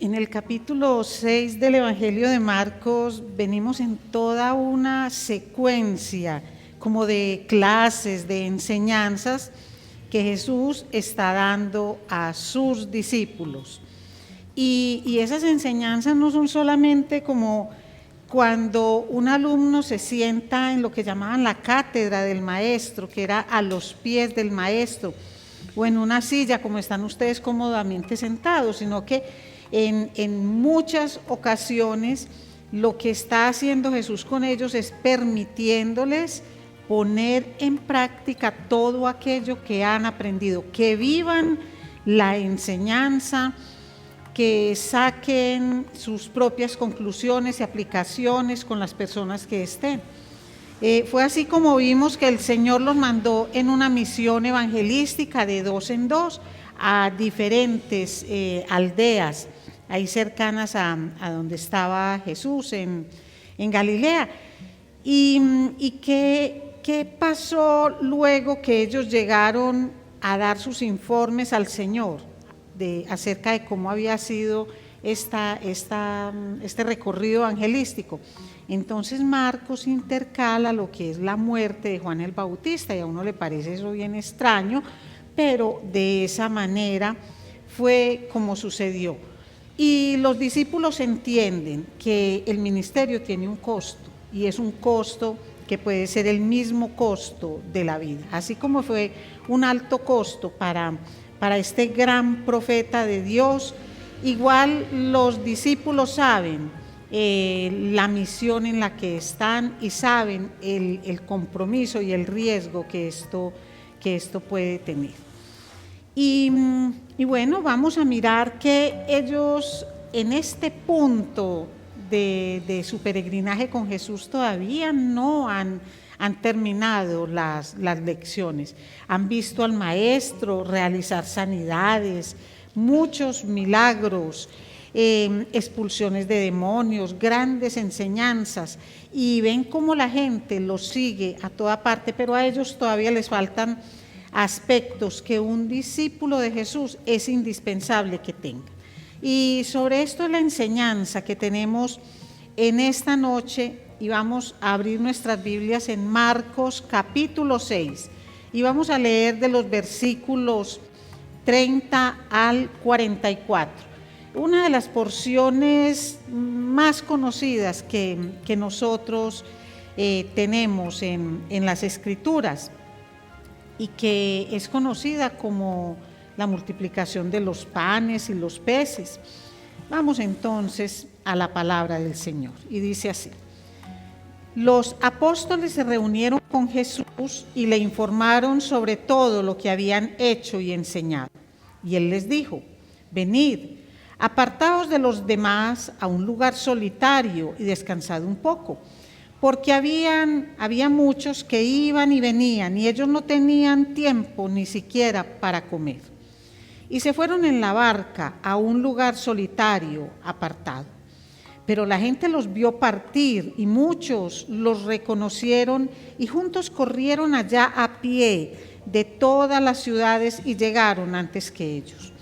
En el capítulo 6 del Evangelio de Marcos venimos en toda una secuencia como de clases, de enseñanzas que Jesús está dando a sus discípulos. Y esas enseñanzas no son solamente como cuando un alumno se sienta en lo que llamaban la cátedra del maestro, que era a los pies del maestro, o en una silla como están ustedes cómodamente sentados, sino que en muchas ocasiones lo que está haciendo Jesús con ellos es permitiéndoles poner en práctica todo aquello que han aprendido, que vivan la enseñanza, que saquen sus propias conclusiones y aplicaciones con las personas que estén. Fue así como vimos que el Señor los mandó en una misión evangelística de 2 en 2 a diferentes aldeas ahí cercanas a donde estaba Jesús en Galilea. ¿Y qué pasó luego que ellos llegaron a dar sus informes al Señor acerca de cómo había sido este recorrido evangelístico? Entonces Marcos intercala lo que es la muerte de Juan el Bautista, y a uno le parece eso bien extraño, pero de esa manera fue como sucedió. Y los discípulos entienden que el ministerio tiene un costo, y es un costo que puede ser el mismo costo de la vida. Así como fue un alto costo para este gran profeta de Dios, igual los discípulos saben la misión en la que están y saben el compromiso y el riesgo que esto puede tener. Y bueno, vamos a mirar que ellos en este punto de su peregrinaje con Jesús todavía no han terminado las lecciones. Han visto al Maestro realizar sanidades, muchos milagros, expulsiones de demonios, grandes enseñanzas, y ven cómo la gente los sigue a toda parte, pero a ellos todavía les faltan aspectos que un discípulo de Jesús es indispensable que tenga. Y sobre esto es la enseñanza que tenemos en esta noche, y vamos a abrir nuestras Biblias en Marcos capítulo 6, y vamos a leer de los versículos 30 al 44. Una de las porciones más conocidas que nosotros tenemos en las Escrituras, y que es conocida como la multiplicación de los panes y los peces. Vamos entonces a la palabra del Señor, y dice así: los apóstoles se reunieron con Jesús y le informaron sobre todo lo que habían hecho y enseñado. Y él les dijo: venid, apartaos de los demás a un lugar solitario y descansad un poco, porque había muchos que iban y venían, y ellos no tenían tiempo ni siquiera para comer. Y se fueron en la barca a un lugar solitario, apartado. Pero la gente los vio partir, y muchos los reconocieron, y juntos corrieron allá a pie de todas las ciudades y llegaron antes que ellos.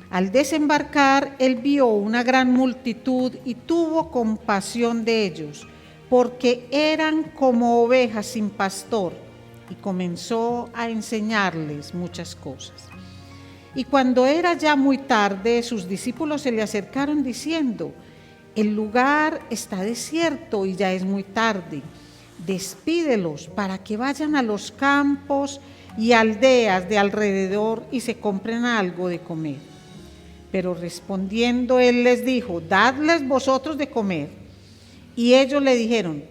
Al desembarcar, él vio una gran multitud y tuvo compasión de ellos, porque eran como ovejas sin pastor, y comenzó a enseñarles muchas cosas. Y cuando era ya muy tarde, sus discípulos se le acercaron diciendo: el lugar está desierto y ya es muy tarde. Despídelos para que vayan a los campos y aldeas de alrededor y se compren algo de comer. Pero respondiendo él les dijo: dadles vosotros de comer. Y ellos le dijeron: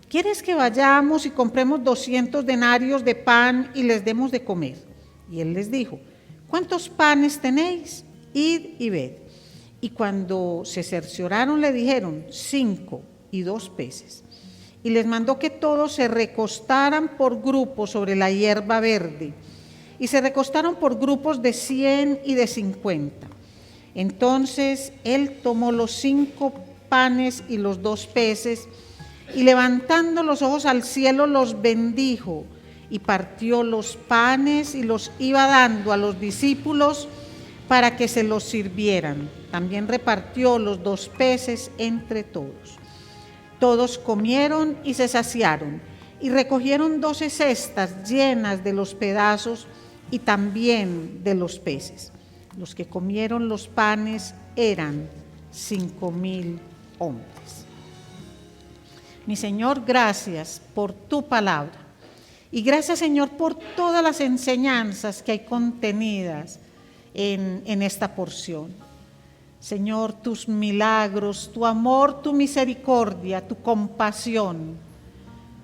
¿quieres que vayamos y compremos 200 denarios de pan y les demos de comer? Y él les dijo: ¿cuántos panes tenéis? Id y ved. Y cuando se cercioraron le dijeron: 5 y 2 peces. Y les mandó que todos se recostaran por grupos sobre la hierba verde. Y se recostaron por grupos de 100 y de 50. Entonces él tomó los 5 panes y los 2 peces, y levantando los ojos al cielo los bendijo, y partió los panes y los iba dando a los discípulos para que se los sirvieran. También repartió los 2 peces entre todos. Todos comieron y se saciaron, y recogieron 12 cestas llenas de los pedazos y también de los peces. Los que comieron los panes eran 5,000 hombres. Mi Señor, gracias por tu palabra. Y gracias, Señor, por todas las enseñanzas que hay contenidas en esta porción. Señor, tus milagros, tu amor, tu misericordia, tu compasión,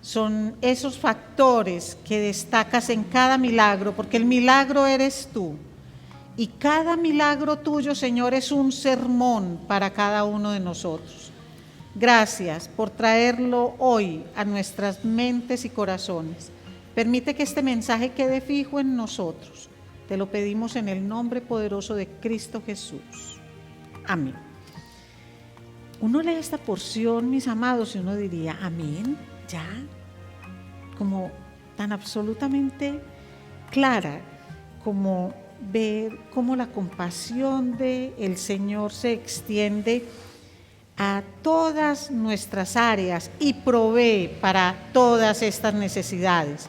son esos factores que destacas en cada milagro, porque el milagro eres tú. Y cada milagro tuyo, Señor, es un sermón para cada uno de nosotros. Gracias por traerlo hoy a nuestras mentes y corazones. Permite que este mensaje quede fijo en nosotros. Te lo pedimos en el nombre poderoso de Cristo Jesús. Amén. Uno lee esta porción, mis amados, y uno diría, amén, ya, como tan absolutamente clara, como ver cómo la compasión del Señor se extiende a todas nuestras áreas y provee para todas estas necesidades.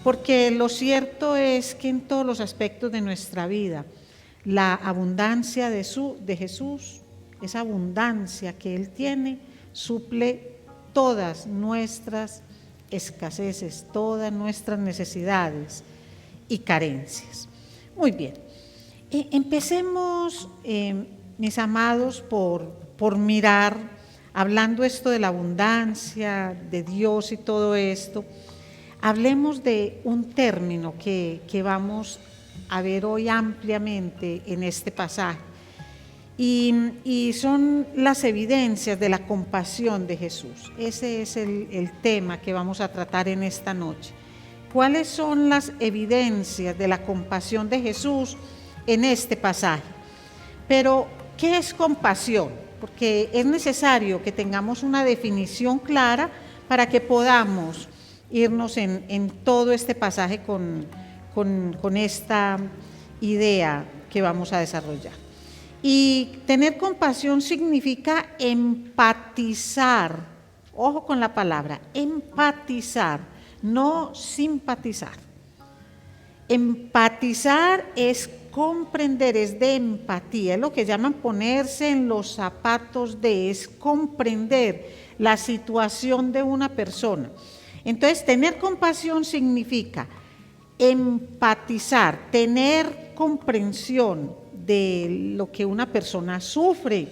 Porque lo cierto es que en todos los aspectos de nuestra vida, la abundancia de Jesús, esa abundancia que Él tiene, suple todas nuestras escaseces, todas nuestras necesidades y carencias. Muy bien, empecemos, mis amados, por mirar, hablando esto de la abundancia de Dios y todo esto. Hablemos de un término que vamos a ver hoy ampliamente en este pasaje, y son las evidencias de la compasión de Jesús. Ese es el tema que vamos a tratar en esta noche. ¿Cuáles son las evidencias de la compasión de Jesús en este pasaje? Pero, ¿qué es compasión? Porque es necesario que tengamos una definición clara para que podamos irnos en todo este pasaje con esta idea que vamos a desarrollar. Y tener compasión significa empatizar. Ojo con la palabra, empatizar, no simpatizar. Empatizar es comprender, es de empatía, es lo que llaman ponerse en los zapatos de, es comprender la situación de una persona. Entonces, tener compasión significa empatizar, tener comprensión de lo que una persona sufre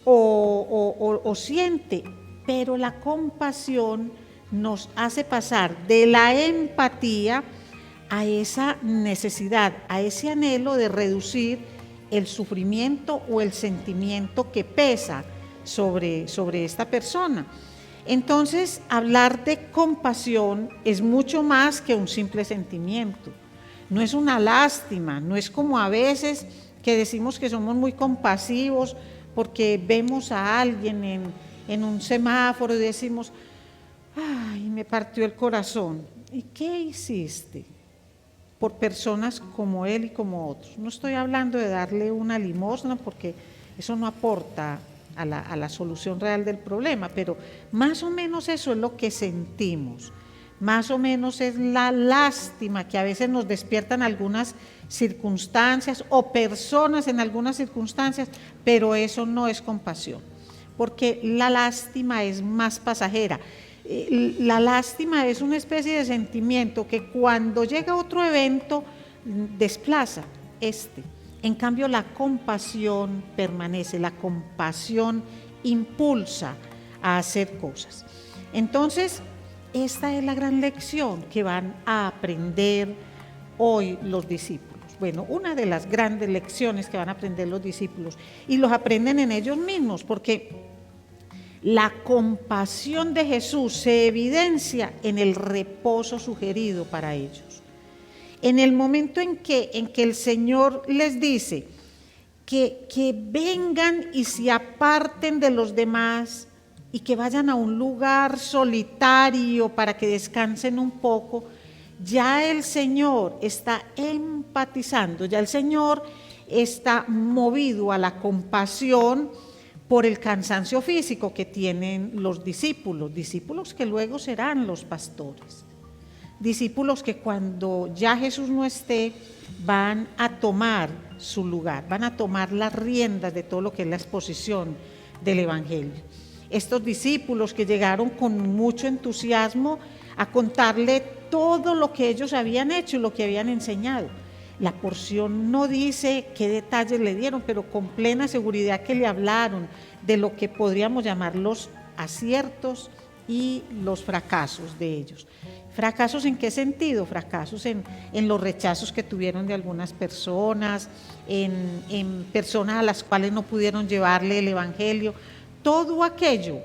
o siente, pero la compasión nos hace pasar de la empatía a esa necesidad, a ese anhelo de reducir el sufrimiento o el sentimiento que pesa sobre esta persona. Entonces, hablar de compasión es mucho más que un simple sentimiento. No es una lástima, no es como a veces que decimos que somos muy compasivos porque vemos a alguien en un semáforo y decimos, ay, me partió el corazón. ¿Y qué hiciste por personas como él y como otros? No estoy hablando de darle una limosna porque eso no aporta a la solución real del problema, pero más o menos eso es lo que sentimos, más o menos es la lástima que a veces nos despiertan algunas circunstancias o personas en algunas circunstancias, pero eso no es compasión, porque la lástima es más pasajera. La lástima es una especie de sentimiento que cuando llega otro evento desplaza este. En cambio, la compasión permanece, la compasión impulsa a hacer cosas. Entonces, esta es la gran lección que van a aprender hoy los discípulos. Bueno, una de las grandes lecciones que van a aprender los discípulos, y los aprenden en ellos mismos, porque la compasión de Jesús se evidencia en el reposo sugerido para ellos. En el momento en que el Señor les dice que vengan y se aparten de los demás y que vayan a un lugar solitario para que descansen un poco, ya el Señor está empatizando, ya el Señor está movido a la compasión por el cansancio físico que tienen los discípulos que luego serán los pastores, discípulos que cuando ya Jesús no esté van a tomar su lugar, van a tomar las riendas de todo lo que es la exposición del Evangelio. Estos discípulos que llegaron con mucho entusiasmo a contarle todo lo que ellos habían hecho y lo que habían enseñado. La porción no dice qué detalles le dieron, pero con plena seguridad que le hablaron de lo que podríamos llamar los aciertos y los fracasos de ellos. ¿Fracasos en qué sentido? Fracasos en los rechazos que tuvieron de algunas personas, en personas a las cuales no pudieron llevarle el Evangelio. Todo aquello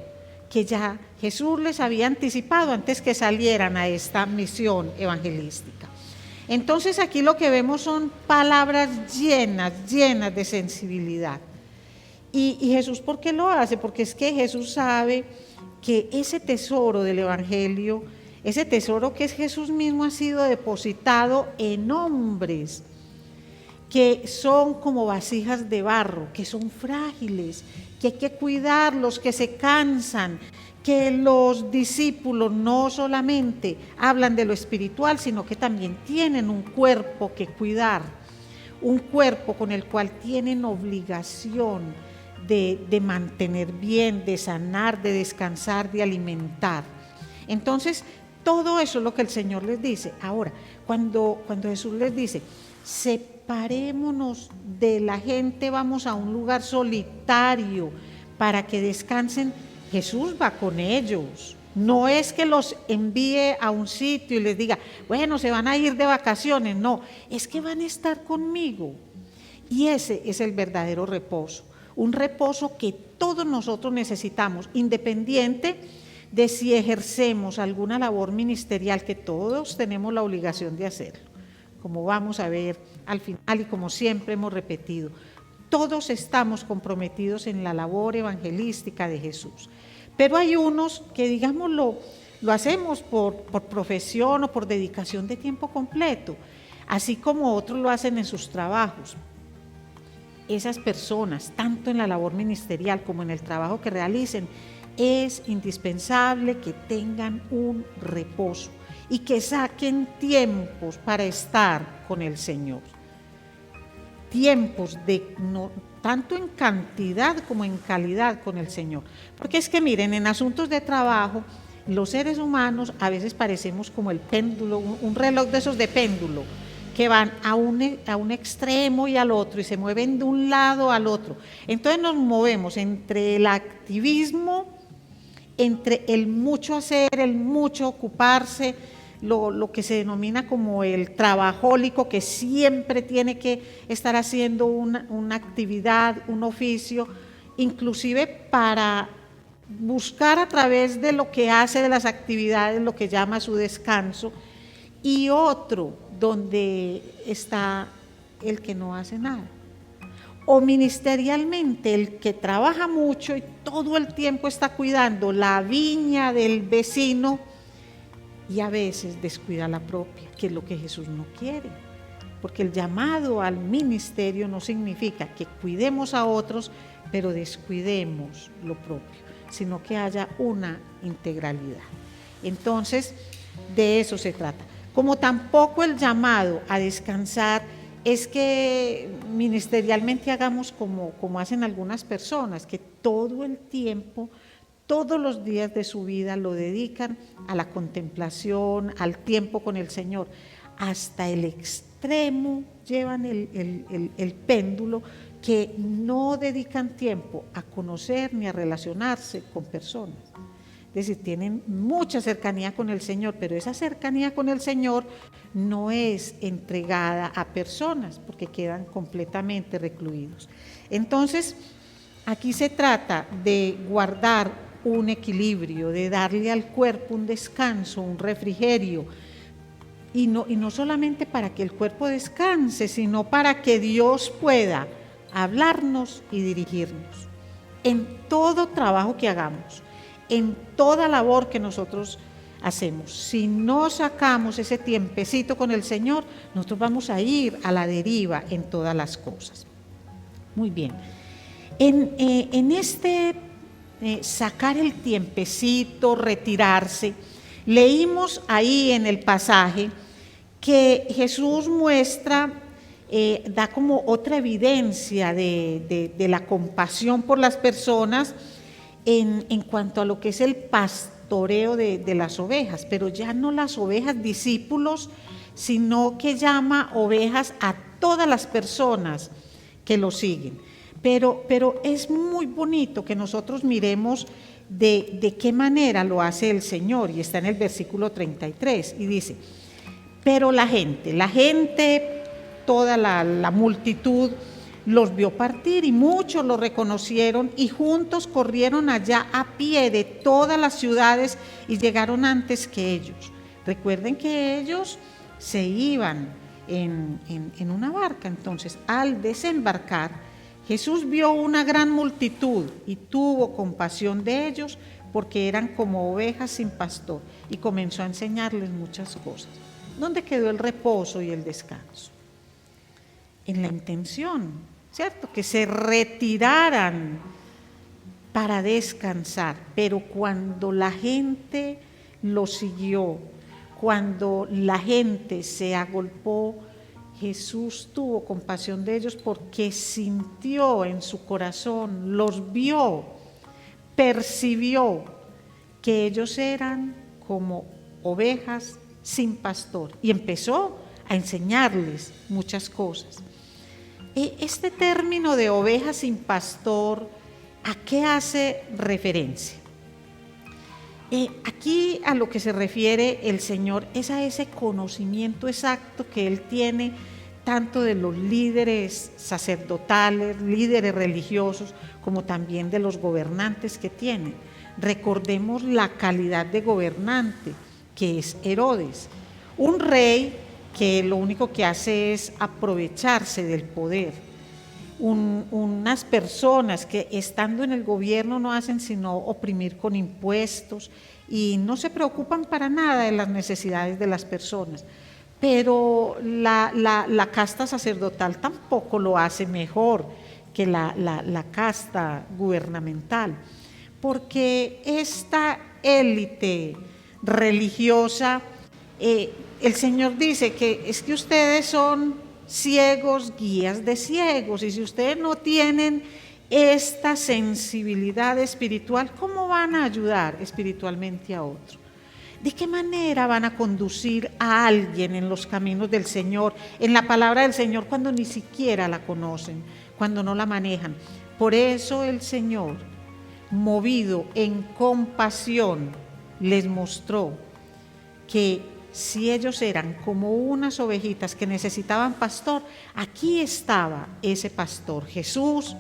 que ya Jesús les había anticipado antes que salieran a esta misión evangelística. Entonces aquí lo que vemos son palabras llenas de sensibilidad. Y Jesús, ¿por qué lo hace? Porque es que Jesús sabe que ese tesoro del Evangelio, ese tesoro que es Jesús mismo, ha sido depositado en hombres que son como vasijas de barro, que son frágiles, que hay que cuidarlos, que se cansan, que los discípulos no solamente hablan de lo espiritual, sino que también tienen un cuerpo que cuidar, un cuerpo con el cual tienen obligación de mantener bien, de sanar, de descansar, de alimentar. Entonces, todo eso es lo que el Señor les dice. Ahora, cuando Jesús les dice, separémonos de la gente, vamos a un lugar solitario para que descansen, Jesús va con ellos. No es que los envíe a un sitio y les diga, bueno, se van a ir de vacaciones. No, es que van a estar conmigo. Y ese es el verdadero reposo. Un reposo que todos nosotros necesitamos, independiente de si ejercemos alguna labor ministerial, que todos tenemos la obligación de hacerlo. Como vamos a ver al final y como siempre hemos repetido, todos estamos comprometidos en la labor evangelística de Jesús. Pero hay unos que, digamos, lo hacemos por profesión o por dedicación de tiempo completo, así como otros lo hacen en sus trabajos. Esas personas, tanto en la labor ministerial como en el trabajo que realicen, es indispensable que tengan un reposo y que saquen tiempos para estar con el Señor. Tiempos tanto en cantidad como en calidad con el Señor. Porque es que miren, en asuntos de trabajo, los seres humanos a veces parecemos como el péndulo, un reloj de esos de péndulo, que van a un extremo y al otro y se mueven de un lado al otro. Entonces nos movemos entre el activismo, entre el mucho hacer, el mucho ocuparse, lo que se denomina como el trabajólico, que siempre tiene que estar haciendo una actividad, un oficio, inclusive para buscar a través de lo que hace de las actividades lo que llama su descanso, y otro donde está el que no hace nada. O ministerialmente, el que trabaja mucho y todo el tiempo está cuidando la viña del vecino y a veces descuida la propia, que es lo que Jesús no quiere. Porque el llamado al ministerio no significa que cuidemos a otros, pero descuidemos lo propio, sino que haya una integralidad. Entonces, de eso se trata. Como tampoco el llamado a descansar es que ministerialmente hagamos como hacen algunas personas, que todo el tiempo, todos los días de su vida lo dedican a la contemplación, al tiempo con el Señor. Hasta el extremo llevan el péndulo, que no dedican tiempo a conocer ni a relacionarse con personas. Es decir, tienen mucha cercanía con el Señor, pero esa cercanía con el Señor no es entregada a personas, porque quedan completamente recluidos. Entonces, aquí se trata de guardar un equilibrio, de darle al cuerpo un descanso, un refrigerio, y no solamente para que el cuerpo descanse, sino para que Dios pueda hablarnos y dirigirnos en todo trabajo que hagamos, en toda labor que nosotros hacemos. Si no sacamos ese tiempecito con el Señor, nosotros vamos a ir a la deriva en todas las cosas. Muy bien. En este sacar el tiempecito, retirarse, leímos ahí en el pasaje que Jesús muestra, da como otra evidencia de la compasión por las personas en cuanto a lo que es el pastoreo de las ovejas, pero ya no las ovejas discípulos, sino que llama ovejas a todas las personas que lo siguen. Pero es muy bonito que nosotros miremos de qué manera lo hace el Señor, y está en el versículo 33, y dice: pero la gente, toda la multitud, los vio partir, y muchos lo reconocieron, y juntos corrieron allá a pie de todas las ciudades y llegaron antes que ellos. Recuerden que ellos se iban en una barca. Entonces, al desembarcar, Jesús vio una gran multitud y tuvo compasión de ellos, porque eran como ovejas sin pastor, y comenzó a enseñarles muchas cosas. ¿Dónde quedó el reposo y el descanso? En la intención, ¿cierto? Que se retiraran para descansar. Pero cuando la gente lo siguió, cuando la gente se agolpó, Jesús tuvo compasión de ellos, porque sintió en su corazón, los vio, percibió que ellos eran como ovejas sin pastor, y empezó a enseñarles muchas cosas. Este término de oveja sin pastor, ¿a qué hace referencia? Aquí a lo que se refiere el Señor es a ese conocimiento exacto que Él tiene, tanto de los líderes sacerdotales, líderes religiosos, como también de los gobernantes que tienen. Recordemos la calidad de gobernante que es Herodes, un rey que lo único que hace es aprovecharse del poder. Unas personas que estando en el gobierno no hacen sino oprimir con impuestos y no se preocupan para nada de las necesidades de las personas. Pero la casta sacerdotal tampoco lo hace mejor que la casta gubernamental, porque esta élite religiosa, el Señor dice que es que ustedes son ciegos, guías de ciegos, y si ustedes no tienen esta sensibilidad espiritual, ¿cómo van a ayudar espiritualmente a otro? ¿De qué manera van a conducir a alguien en los caminos del Señor, en la palabra del Señor, cuando ni siquiera la conocen, cuando no la manejan? Por eso el Señor, movido en compasión, les mostró que si ellos eran como unas ovejitas que necesitaban pastor, aquí estaba ese pastor, Jesús,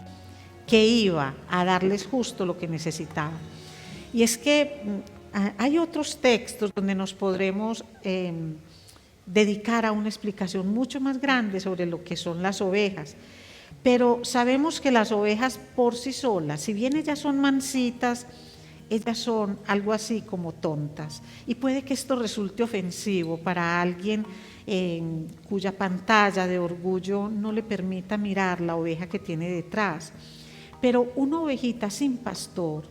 que iba a darles justo lo que necesitaban. Y es que hay otros textos donde nos podremos dedicar a una explicación mucho más grande sobre lo que son las ovejas, pero sabemos que las ovejas por sí solas, si bien ellas son mansitas, ellas son algo así como tontas, y puede que esto resulte ofensivo para alguien cuya pantalla de orgullo no le permita mirar la oveja que tiene detrás. Pero una ovejita sin pastor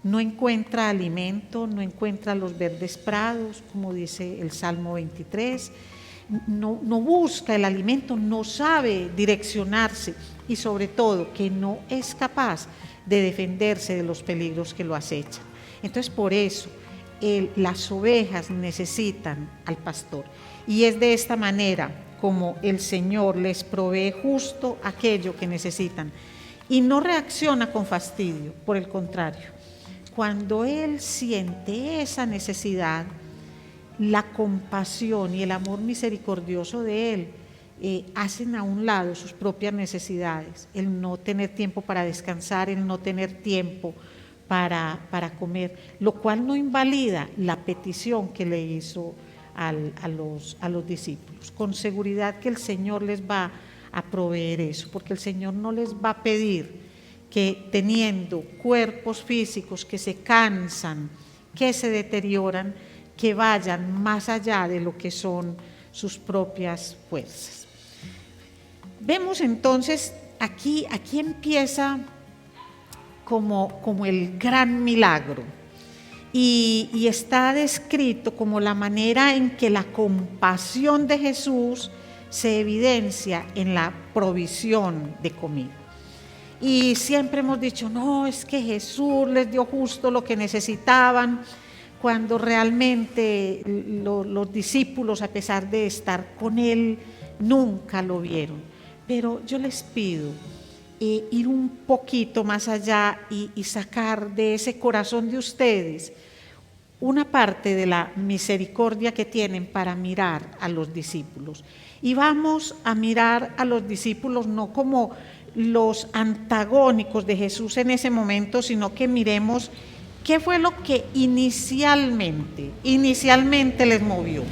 no encuentra alimento, no encuentra los verdes prados, como dice el Salmo 23, no busca el alimento, no sabe direccionarse, y sobre todo que no es capaz de defenderse de los peligros que lo acechan. Entonces, por eso las ovejas necesitan al pastor, y es de esta manera como el Señor les provee justo aquello que necesitan, y no reacciona con fastidio, por el contrario. Cuando Él siente esa necesidad, la compasión y el amor misericordioso de Él hacen a un lado sus propias necesidades, el no tener tiempo para descansar, el no tener tiempo para comer, lo cual no invalida la petición que le hizo a los discípulos. Con seguridad que el Señor les va a proveer eso, porque el Señor no les va a pedir que teniendo cuerpos físicos que se cansan, que se deterioran, que vayan más allá de lo que son sus propias fuerzas. Vemos entonces aquí empieza como el gran milagro. Y está descrito como la manera en que la compasión de Jesús se evidencia en la provisión de comida. Y siempre hemos dicho, no, es que Jesús les dio justo lo que necesitaban, cuando realmente los discípulos, a pesar de estar con Él, nunca lo vieron. Pero yo les pido ir un poquito más allá y sacar de ese corazón de ustedes una parte de la misericordia que tienen para mirar a los discípulos. Y vamos a mirar a los discípulos no como los antagónicos de Jesús en ese momento, sino que miremos qué fue lo que inicialmente les movió.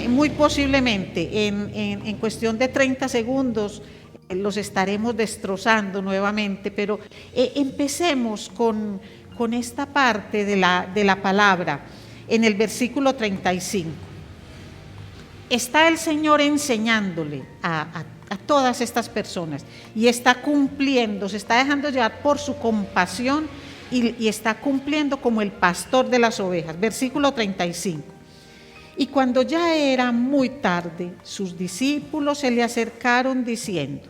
Muy posiblemente en cuestión de 30 segundos los estaremos destrozando nuevamente, pero empecemos con esta parte de la palabra en el versículo 35. Está el Señor enseñándole a todas estas personas y está cumpliendo, se está dejando llevar por su compasión y está cumpliendo como el pastor de las ovejas. Versículo 35. Y cuando ya era muy tarde, sus discípulos se le acercaron diciendo: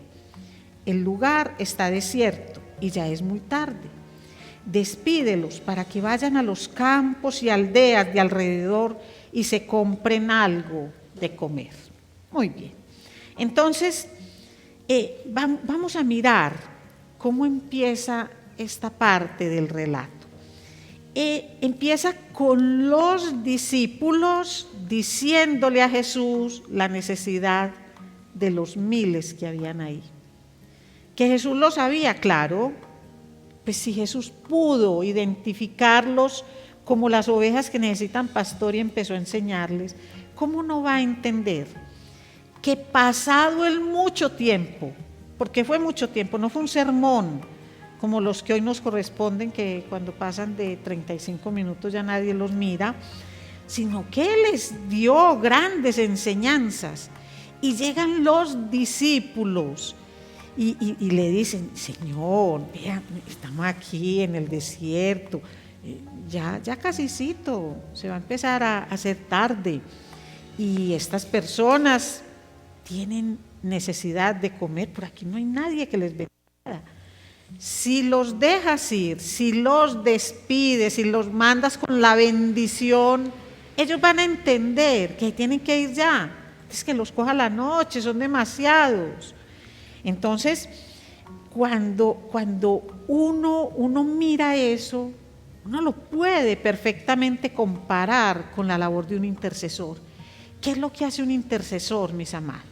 el lugar está desierto y ya es muy tarde. Despídelos para que vayan a los campos y aldeas de alrededor y se compren algo de comer. Muy bien. Entonces, vamos a mirar cómo empieza esta parte del relato. Empieza con los discípulos diciéndole a Jesús la necesidad de los miles que habían ahí. Que Jesús lo sabía, claro. Pues si Jesús pudo identificarlos como las ovejas que necesitan pastor y empezó a enseñarles, ¿cómo no va a entender que pasado el mucho tiempo, porque fue mucho tiempo, no fue un sermón como los que hoy nos corresponden, que cuando pasan de 35 minutos ya nadie los mira, sino que Él les dio grandes enseñanzas y llegan los discípulos y le dicen: Señor, vean, estamos aquí en el desierto, ya casicito, se va a empezar a hacer tarde y estas personas tienen necesidad de comer, por aquí no hay nadie que les venda nada. Si los dejas ir, si los despides, si los mandas con la bendición, ellos van a entender que tienen que ir ya. Es que los coja la noche, son demasiados. Entonces, cuando uno mira eso, uno lo puede perfectamente comparar con la labor de un intercesor. ¿Qué es lo que hace un intercesor, mis amados?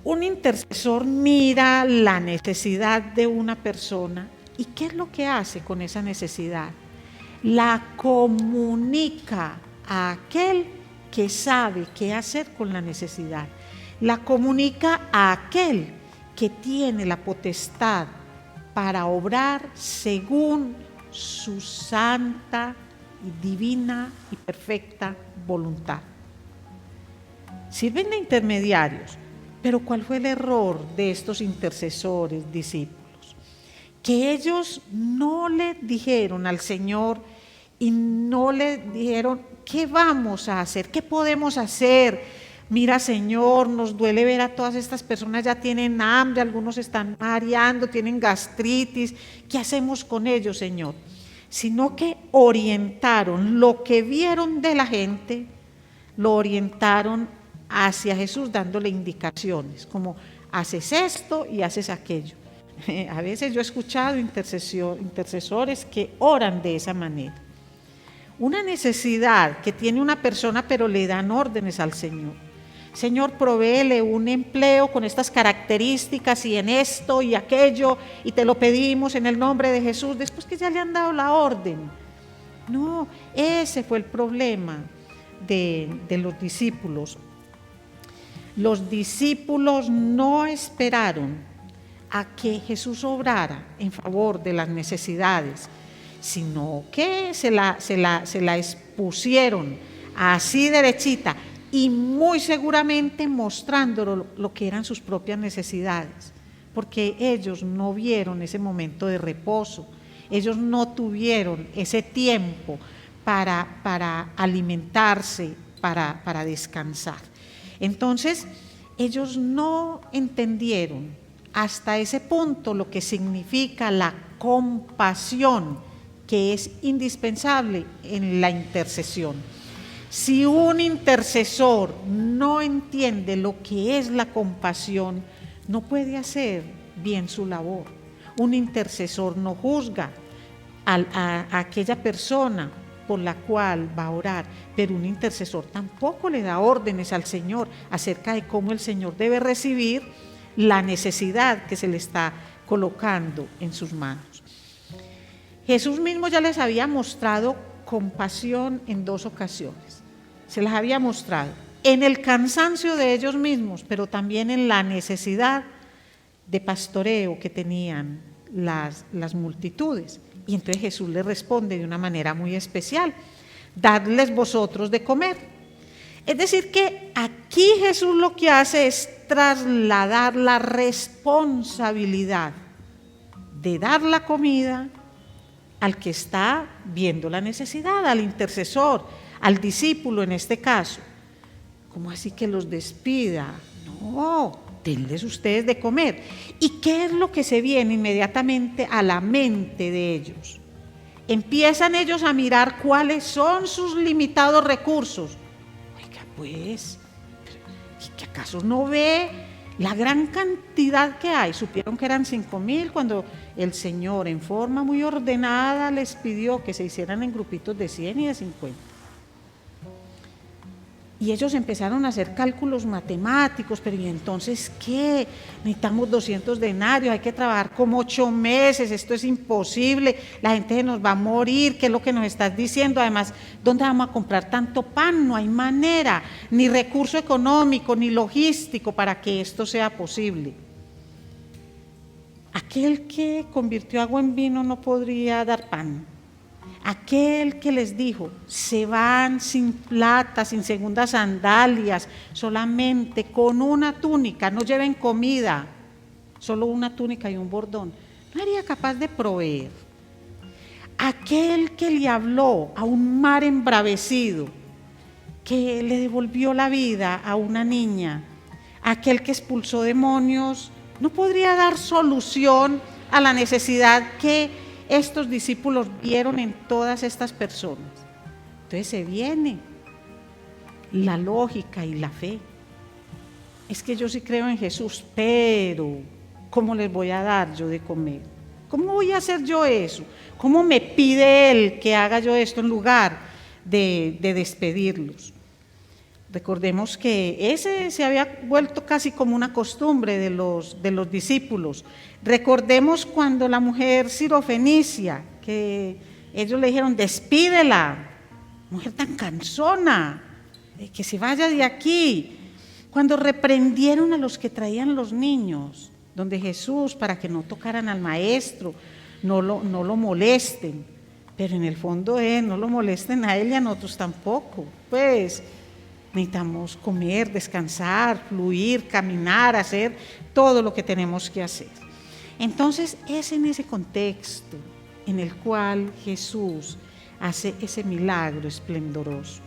Un intercesor mira la necesidad de una persona y ¿qué es lo que hace con esa necesidad? La comunica a aquel que sabe qué hacer con la necesidad. La comunica a aquel que tiene la potestad para obrar según su santa y divina y perfecta voluntad. Sirven de intermediarios. Pero ¿cuál fue el error de estos intercesores, discípulos? Que ellos no le dijeron al Señor y no le dijeron: ¿qué vamos a hacer? ¿Qué podemos hacer? Mira, Señor, nos duele ver a todas estas personas, ya tienen hambre, algunos están mareando, tienen gastritis. ¿Qué hacemos con ellos, Señor? Sino que orientaron lo que vieron de la gente, lo orientaron hacia Jesús, dándole indicaciones, como haces esto y haces aquello. A veces yo he escuchado intercesores que oran de esa manera. Una necesidad que tiene una persona, pero le dan órdenes al Señor. Señor, provéele un empleo con estas características y en esto y aquello, y te lo pedimos en el nombre de Jesús, después que ya le han dado la orden. No, ese fue el problema de los discípulos. Los discípulos no esperaron a que Jesús obrara en favor de las necesidades, sino que se la expusieron así derechita y muy seguramente mostrando lo que eran sus propias necesidades. porque ellos no vieron ese momento de reposo, ellos no tuvieron ese tiempo para alimentarse, para descansar. Entonces, ellos no entendieron hasta ese punto lo que significa la compasión, que es indispensable en la intercesión. Si un intercesor no entiende lo que es la compasión, no puede hacer bien su labor. Un intercesor no juzga a aquella persona por la cual va a orar, pero un intercesor tampoco le da órdenes al Señor acerca de cómo el Señor debe recibir la necesidad que se le está colocando en sus manos. Jesús mismo ya les había mostrado compasión en 2 ocasiones. Se las había mostrado en el cansancio de ellos mismos, pero también en la necesidad de pastoreo que tenían las multitudes. Y entonces Jesús les responde de una manera muy especial: dadles vosotros de comer. Es decir, que aquí Jesús lo que hace es trasladar la responsabilidad de dar la comida al que está viendo la necesidad, al intercesor, al discípulo en este caso. ¿Cómo así que los despida? No, denles ustedes de comer. ¿Y qué es lo que se viene inmediatamente a la mente de ellos? Empiezan ellos a mirar cuáles son sus limitados recursos. Oiga, pues, ¿que acaso no ve la gran cantidad que hay? Supieron que eran 5,000 cuando el Señor en forma muy ordenada les pidió que se hicieran en grupitos de 100 y de 50. Y ellos empezaron a hacer cálculos matemáticos, pero ¿y entonces qué? Necesitamos 200 denarios, hay que trabajar como 8 meses, esto es imposible, la gente se nos va a morir, ¿qué es lo que nos estás diciendo? Además, ¿dónde vamos a comprar tanto pan? No hay manera, ni recurso económico, ni logístico para que esto sea posible. Aquel que convirtió agua en vino no podría dar pan. Aquel que les dijo, se van sin plata, sin segundas sandalias, solamente con una túnica, no lleven comida, solo una túnica y un bordón, no sería capaz de proveer. Aquel que le habló a un mar embravecido, que le devolvió la vida a una niña, aquel que expulsó demonios, no podría dar solución a la necesidad que estos discípulos vieron en todas estas personas. Entonces se viene la lógica y la fe. Es que yo sí creo en Jesús, pero ¿cómo les voy a dar yo de comer? ¿Cómo voy a hacer yo eso? ¿Cómo me pide Él que haga yo esto en lugar de despedirlos? Recordemos que ese se había vuelto casi como una costumbre de los discípulos. Recordemos cuando la mujer sirofenicia, que ellos le dijeron, despídela, mujer tan cansona, que se vaya de aquí. Cuando reprendieron a los que traían los niños, donde Jesús, para que no tocaran al maestro, no lo molesten, pero en el fondo no lo molesten a él y a nosotros tampoco, pues necesitamos comer, descansar, fluir, caminar, hacer todo lo que tenemos que hacer. Entonces es en ese contexto en el cual Jesús hace ese milagro esplendoroso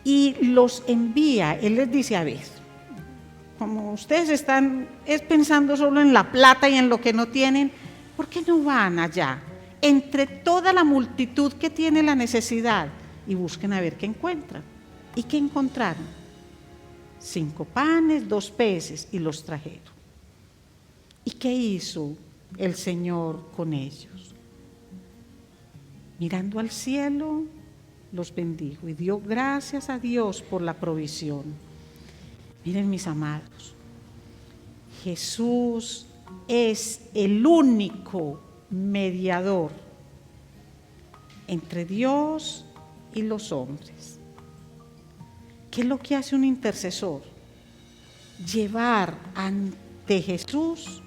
y los envía. Él les dice, a ver, como ustedes están pensando solo en la plata y en lo que no tienen, ¿por qué no van allá entre toda la multitud que tiene la necesidad y busquen a ver qué encuentran? ¿Y qué encontraron? 5 panes, 2 peces y los trajeron. ¿Y qué hizo el Señor con ellos? Mirando al cielo, los bendijo y dio gracias a Dios por la provisión. Miren, mis amados, Jesús es el único mediador entre Dios y los hombres. ¿Qué es lo que hace un intercesor? Llevar ante Jesús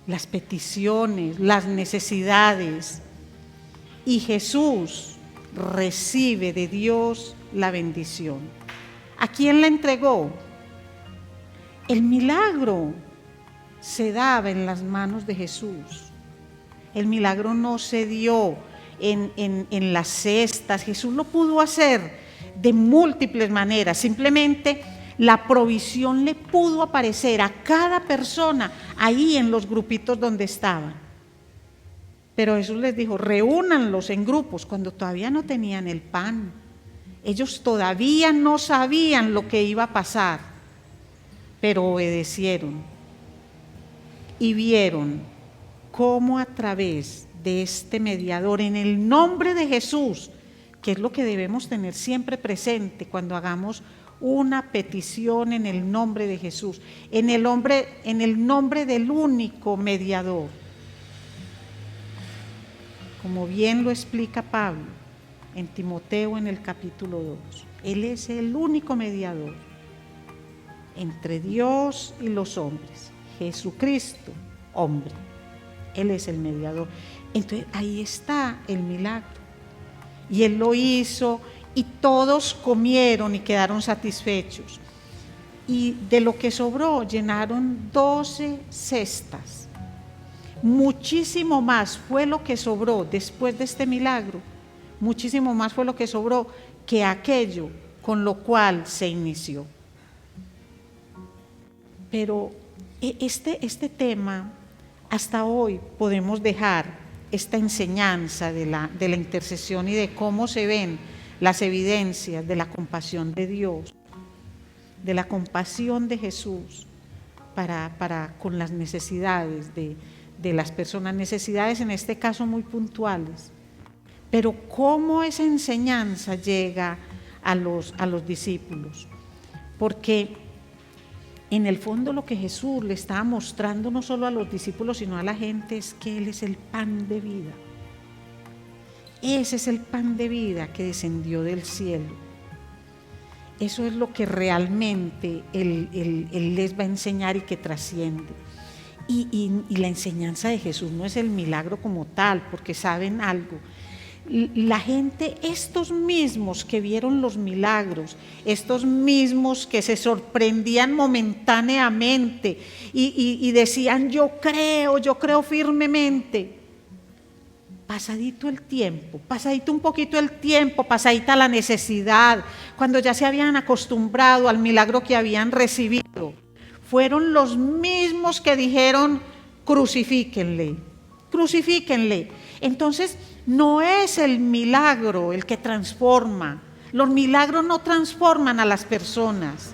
las peticiones, las necesidades, y Jesús recibe de Dios la bendición. ¿A quién la entregó? El milagro se daba en las manos de Jesús. El milagro no se dio en las cestas. Jesús lo pudo hacer de múltiples maneras. Simplemente la provisión le pudo aparecer a cada persona ahí en los grupitos donde estaban. Pero Jesús les dijo, reúnanlos en grupos cuando todavía no tenían el pan. Ellos todavía no sabían lo que iba a pasar, pero obedecieron y vieron cómo a través de este mediador, en el nombre de Jesús, que es lo que debemos tener siempre presente cuando hagamos una petición en el nombre de Jesús, en el nombre del único mediador. Como bien lo explica Pablo en Timoteo en el capítulo 2, Él es el único mediador entre Dios y los hombres, Jesucristo, hombre. Él es el mediador. Entonces ahí está el milagro. Y Él lo hizo y todos comieron y quedaron satisfechos. Y de lo que sobró llenaron 12 cestas. Muchísimo más fue lo que sobró después de este milagro. Muchísimo más fue lo que sobró que aquello con lo cual se inició. Pero este tema, hasta hoy podemos dejar esta enseñanza de la intercesión y de cómo se ven las evidencias de la compasión de Dios, de la compasión de Jesús para con las necesidades de las personas, necesidades en este caso muy puntuales. Pero cómo esa enseñanza llega a los discípulos, porque en el fondo lo que Jesús le estaba mostrando no solo a los discípulos sino a la gente es que Él es el pan de vida. Ese es el pan de vida que descendió del cielo. Eso es lo que realmente Él les va a enseñar y que trasciende. Y la enseñanza de Jesús no es el milagro como tal, porque saben algo. La gente, estos mismos que vieron los milagros, estos mismos que se sorprendían momentáneamente y decían yo creo firmemente, pasadito el tiempo, pasadito un poquito el tiempo, pasadita la necesidad, cuando ya se habían acostumbrado al milagro que habían recibido, fueron los mismos que dijeron crucifíquenle. Entonces no es el milagro el que transforma. Los milagros no transforman a las personas.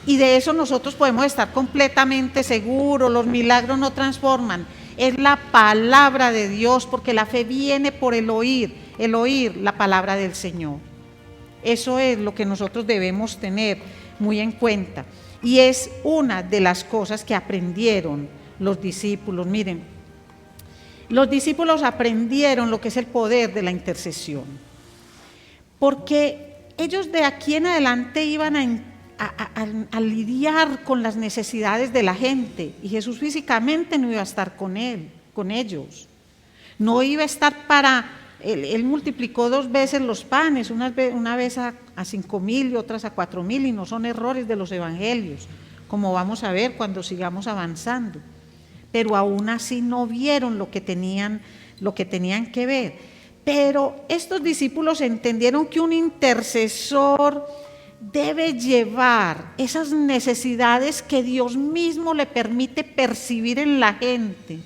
Y de eso nosotros podemos estar completamente seguros. Los milagros no transforman. Es la palabra de Dios, porque la fe viene por el oír la palabra del Señor. Eso es lo que nosotros debemos tener muy en cuenta. Y es una de las cosas que aprendieron los discípulos. Miren, los discípulos aprendieron lo que es el poder de la intercesión, porque ellos de aquí en adelante iban a lidiar con las necesidades de la gente, y Jesús físicamente no iba a estar con ellos, no iba a estar Él multiplicó 2 veces los panes, una vez a 5,000 y otras a 4,000, y no son errores de los evangelios, como vamos a ver cuando sigamos avanzando. Pero aún así no vieron lo que tenían que ver. Pero estos discípulos entendieron que un intercesor debe llevar esas necesidades que Dios mismo le permite percibir en la gente,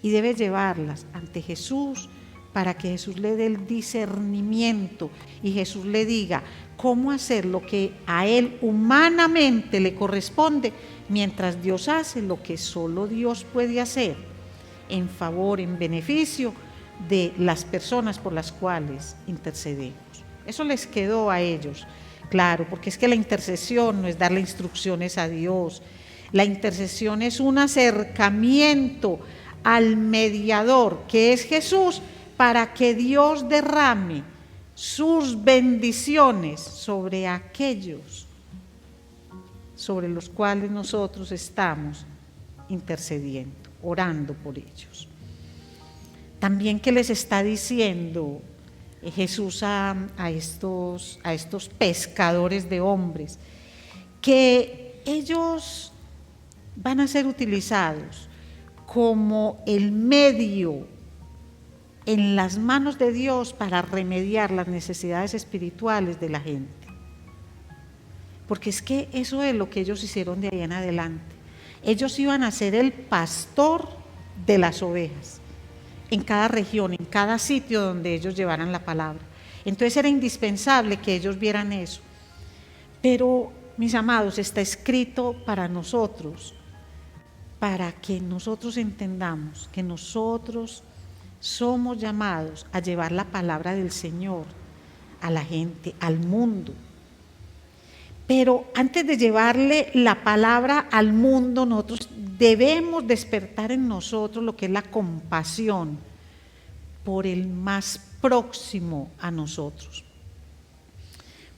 y debe llevarlas ante Jesús, para que Jesús le dé el discernimiento y Jesús le diga cómo hacer lo que a él humanamente le corresponde, mientras Dios hace lo que solo Dios puede hacer en favor, en beneficio de las personas por las cuales intercedemos. Eso les quedó a ellos claro, porque es que la intercesión no es darle instrucciones a Dios. La intercesión es un acercamiento al mediador, que es Jesús, para que Dios derrame sus bendiciones sobre aquellos sobre los cuales nosotros estamos intercediendo, orando por ellos. También, ¿qué les está diciendo Jesús a estos pescadores de hombres? Que ellos van a ser utilizados como el medio en las manos de Dios para remediar las necesidades espirituales de la gente. Porque es que eso es lo que ellos hicieron de ahí en adelante. Ellos iban a ser el pastor de las ovejas en cada región, en cada sitio donde ellos llevaran la palabra. Entonces era indispensable que ellos vieran eso. Pero, mis amados, está escrito para nosotros, para que nosotros entendamos que nosotros somos llamados a llevar la palabra del Señor a la gente, al mundo. Pero antes de llevarle la palabra al mundo, nosotros debemos despertar en nosotros lo que es la compasión por el más próximo a nosotros.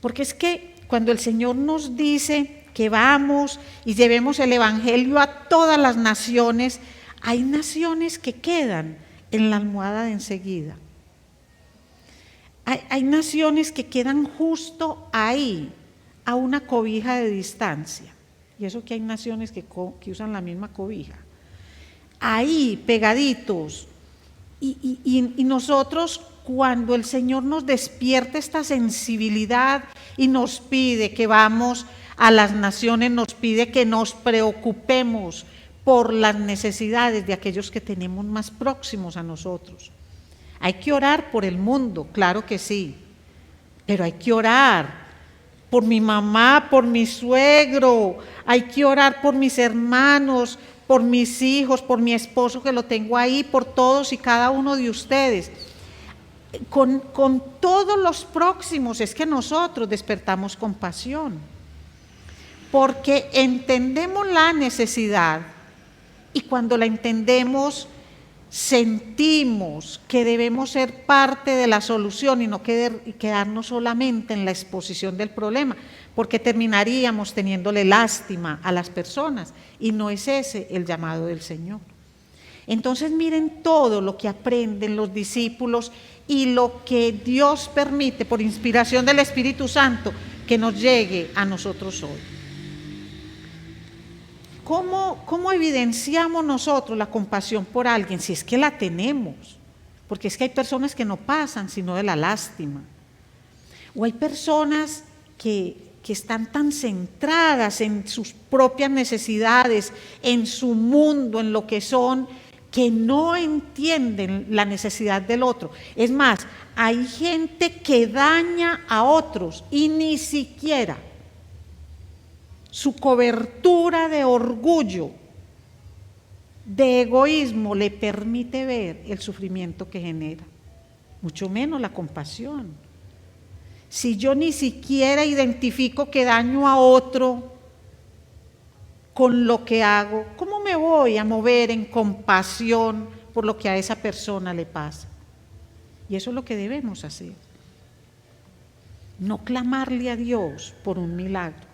Porque es que cuando el Señor nos dice que vamos y llevemos el evangelio a todas las naciones, hay naciones que quedan en la almohada de enseguida. Hay naciones que quedan justo ahí, a una cobija de distancia. Y eso que hay naciones que usan la misma cobija. Ahí, pegaditos. Y nosotros, cuando el Señor nos despierte esta sensibilidad y nos pide que vamos a las naciones, nos pide que nos preocupemos por las necesidades de aquellos que tenemos más próximos a nosotros. Hay que orar por el mundo, claro que sí, pero hay que orar por mi mamá, por mi suegro, hay que orar por mis hermanos, por mis hijos, por mi esposo que lo tengo ahí, por todos y cada uno de ustedes. Con todos los próximos es que nosotros despertamos compasión, porque entendemos la necesidad y cuando la entendemos sentimos que debemos ser parte de la solución y no quedarnos solamente en la exposición del problema, porque terminaríamos teniéndole lástima a las personas y no es ese el llamado del Señor. Entonces miren todo lo que aprenden los discípulos y lo que Dios permite por inspiración del Espíritu Santo que nos llegue a nosotros hoy. ¿Cómo evidenciamos nosotros la compasión por alguien? Si es que la tenemos, porque es que hay personas que no pasan sino de la lástima. O hay personas que están tan centradas en sus propias necesidades, en su mundo, en lo que son, que no entienden la necesidad del otro. Es más, hay gente que daña a otros y ni siquiera su cobertura de orgullo, de egoísmo, le permite ver el sufrimiento que genera, mucho menos la compasión. Si yo ni siquiera identifico que daño a otro con lo que hago, ¿cómo me voy a mover en compasión por lo que a esa persona le pasa? Y eso es lo que debemos hacer. No clamarle a Dios por un milagro,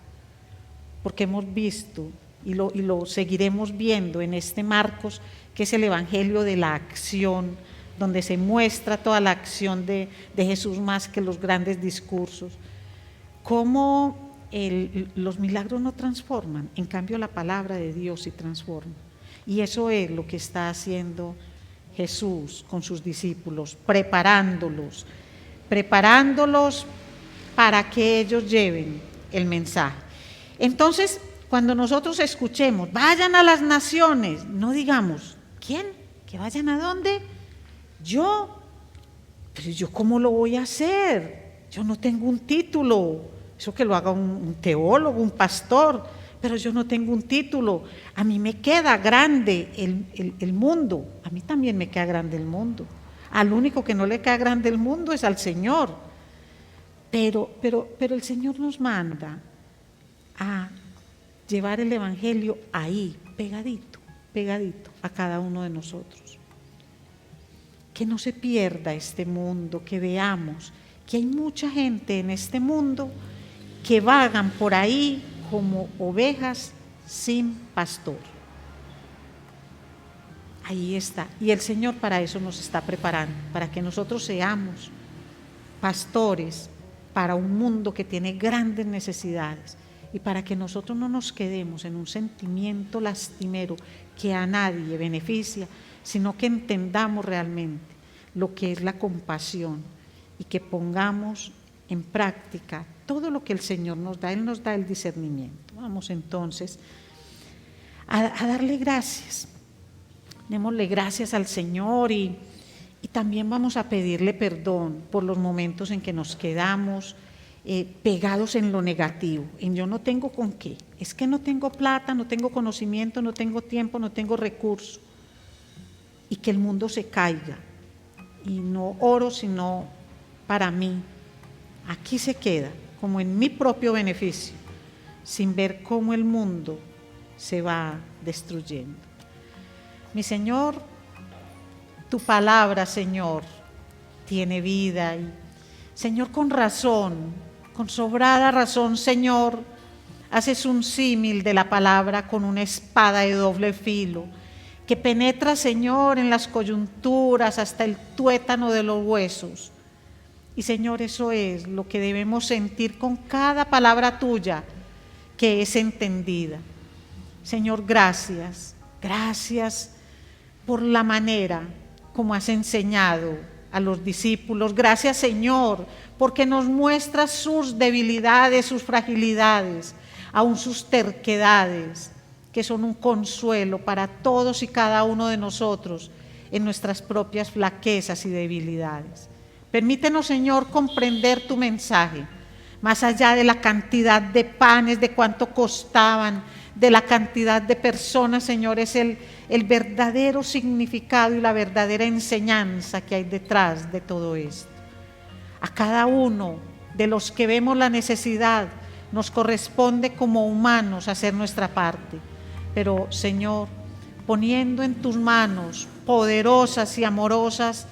porque hemos visto y lo seguiremos viendo en este Marcos, que es el evangelio de la acción, donde se muestra toda la acción de Jesús más que los grandes discursos. Cómo los milagros no transforman, en cambio la palabra de Dios sí transforma. Y eso es lo que está haciendo Jesús con sus discípulos, preparándolos para que ellos lleven el mensaje. Entonces, cuando nosotros escuchemos, vayan a las naciones, no digamos, ¿quién? ¿Que vayan a dónde? Yo, pero yo ¿cómo lo voy a hacer? Yo no tengo un título, eso que lo haga un teólogo, un pastor, pero yo no tengo un título. A mí me queda grande el mundo, a mí también me queda grande el mundo. Al único que no le queda grande el mundo es al Señor. Pero el Señor nos manda a llevar el evangelio ahí, pegadito a cada uno de nosotros. Que no se pierda este mundo, que veamos que hay mucha gente en este mundo que vagan por ahí como ovejas sin pastor. Ahí está. Y el Señor para eso nos está preparando, para que nosotros seamos pastores para un mundo que tiene grandes necesidades, y para que nosotros no nos quedemos en un sentimiento lastimero que a nadie beneficia, sino que entendamos realmente lo que es la compasión y que pongamos en práctica todo lo que el Señor nos da. Él nos da el discernimiento. Vamos entonces a darle gracias. Démosle gracias al Señor y también vamos a pedirle perdón por los momentos en que nos quedamos pegados en lo negativo, en yo no tengo con qué, es que no tengo plata, no tengo conocimiento, no tengo tiempo, no tengo recursos, y que el mundo se caiga, y no oro sino para mí, aquí se queda, como en mi propio beneficio, sin ver cómo el mundo se va destruyendo. Mi Señor, tu palabra, Señor, tiene vida y, Señor, con razón, con sobrada razón, Señor, haces un símil de la palabra con una espada de doble filo que penetra, Señor, en las coyunturas hasta el tuétano de los huesos. Y, Señor, eso es lo que debemos sentir con cada palabra tuya que es entendida. Señor, gracias, gracias por la manera como has enseñado a los discípulos. Gracias, Señor, porque nos muestras sus debilidades, sus fragilidades, aún sus terquedades, que son un consuelo para todos y cada uno de nosotros en nuestras propias flaquezas y debilidades. Permítenos, Señor, comprender tu mensaje, más allá de la cantidad de panes, de cuánto costaban, de la cantidad de personas, Señor, es el verdadero significado y la verdadera enseñanza que hay detrás de todo esto. A cada uno de los que vemos la necesidad nos corresponde como humanos hacer nuestra parte, pero, Señor, poniendo en tus manos poderosas y amorosas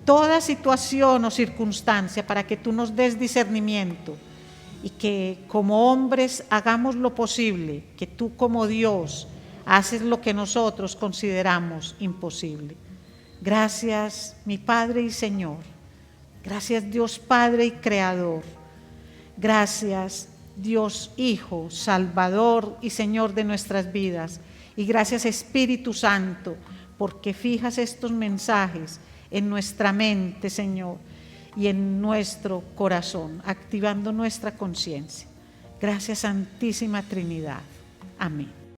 toda situación o circunstancia para que tú nos des discernimiento y que como hombres hagamos lo posible, que tú como Dios haces lo que nosotros consideramos imposible. Gracias, mi Padre y Señor. Gracias, Dios Padre y Creador. Gracias, Dios Hijo, Salvador y Señor de nuestras vidas. Y gracias, Espíritu Santo, porque fijas estos mensajes en nuestra mente, Señor, y en nuestro corazón, activando nuestra conciencia. Gracias, Santísima Trinidad. Amén.